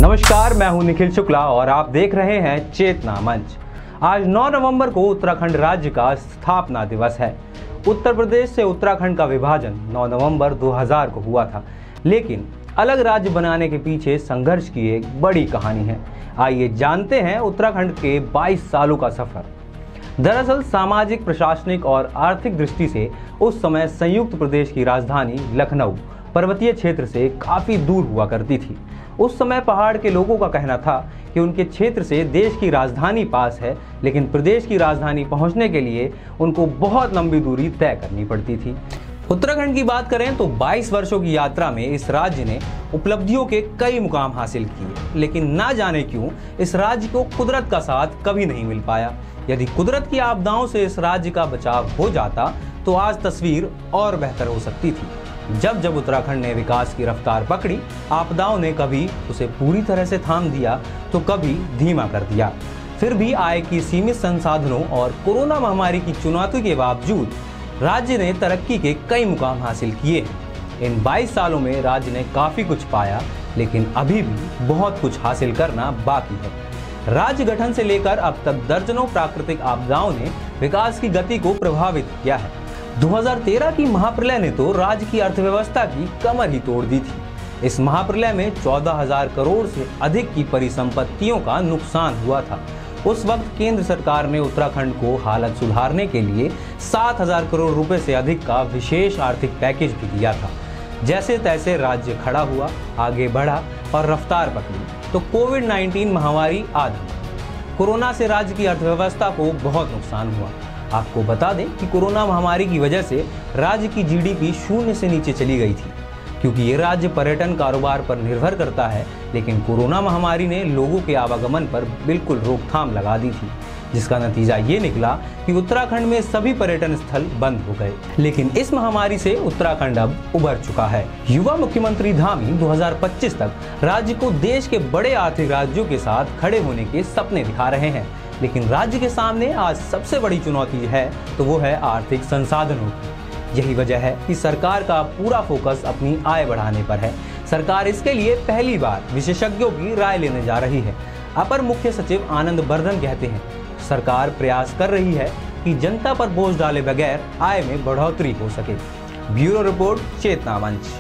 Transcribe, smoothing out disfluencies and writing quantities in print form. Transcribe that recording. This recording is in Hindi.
नमस्कार, मैं हूं निखिल शुक्ला और आप देख रहे हैं चेतना मंच। आज 9 नवंबर को उत्तराखंड राज्य का स्थापना दिवस है। उत्तर प्रदेश से उत्तराखंड का विभाजन 9 नवंबर 2000 को हुआ था, लेकिन अलग राज्य बनाने के पीछे संघर्ष की एक बड़ी कहानी है। आइए जानते हैं उत्तराखंड के 22 सालों का सफर। दरअसल सामाजिक, प्रशासनिक और आर्थिक दृष्टि से उस समय संयुक्त प्रदेश की राजधानी लखनऊ पर्वतीय क्षेत्र से काफी दूर हुआ करती थी। उस समय पहाड़ के लोगों का कहना था कि उनके क्षेत्र से देश की राजधानी पास है, लेकिन प्रदेश की राजधानी पहुंचने के लिए उनको बहुत लंबी दूरी तय करनी पड़ती थी। उत्तराखंड की बात करें तो 22 वर्षों की यात्रा में इस राज्य ने उपलब्धियों के कई मुकाम हासिल किए, लेकिन ना जाने क्यों इस राज्य को कुदरत का साथ कभी नहीं मिल पाया। यदि कुदरत की आपदाओं से इस राज्य का बचाव हो जाता तो आज तस्वीर और बेहतर हो सकती थी। जब जब उत्तराखंड ने विकास की रफ्तार पकड़ी, आपदाओं ने कभी उसे पूरी तरह से थाम दिया तो कभी धीमा कर दिया। फिर भी आय की सीमित संसाधनों और कोरोना महामारी की चुनौती के बावजूद राज्य ने तरक्की के कई मुकाम हासिल किए हैं। इन 22 सालों में राज्य ने काफी कुछ पाया, लेकिन अभी भी बहुत कुछ हासिल करना बाकी है। राज्य गठन से लेकर अब तक दर्जनों प्राकृतिक आपदाओं ने विकास की गति को प्रभावित किया है। 2013 की महाप्रलय ने तो राज्य की अर्थव्यवस्था की कमर ही तोड़ दी थी। इस महाप्रलय में 14,000 करोड़ से अधिक की परिसंपत्तियों का नुकसान हुआ था। उस वक्त केंद्र सरकार ने उत्तराखंड को हालत सुधारने के लिए 7,000 करोड़ रुपए से अधिक का विशेष आर्थिक पैकेज भी दिया था। जैसे तैसे राज्य खड़ा हुआ, आगे बढ़ा और रफ्तार पकड़ी तो कोविड-19 महामारी आ गई। कोरोना से राज्य की अर्थव्यवस्था को बहुत नुकसान हुआ। आपको बता दें कि कोरोना महामारी की वजह से राज्य की जीडीपी शून्य से नीचे चली गई थी, क्योंकि ये राज्य पर्यटन कारोबार पर निर्भर करता है। लेकिन कोरोना महामारी ने लोगों के आवागमन पर बिल्कुल रोकथाम लगा दी थी, जिसका नतीजा ये निकला कि उत्तराखंड में सभी पर्यटन स्थल बंद हो गए। लेकिन इस महामारी से उत्तराखंड अब उबर चुका है। युवा मुख्यमंत्री धामी 2025 तक राज्य को देश के बड़े आर्थिक राज्यों के साथ खड़े होने के सपने दिखा रहे हैं। लेकिन राज्य के सामने आज सबसे बड़ी चुनौती है तो वो है आर्थिक संसाधनों की। यही वजह है कि सरकार का पूरा फोकस अपनी आय बढ़ाने पर है। सरकार इसके लिए पहली बार विशेषज्ञों की राय लेने जा रही है। अपर मुख्य सचिव आनंद बर्धन कहते हैं, सरकार प्रयास कर रही है कि जनता पर बोझ डाले बगैर आय में बढ़ोतरी हो सके। ब्यूरो रिपोर्ट, चेतना मंच।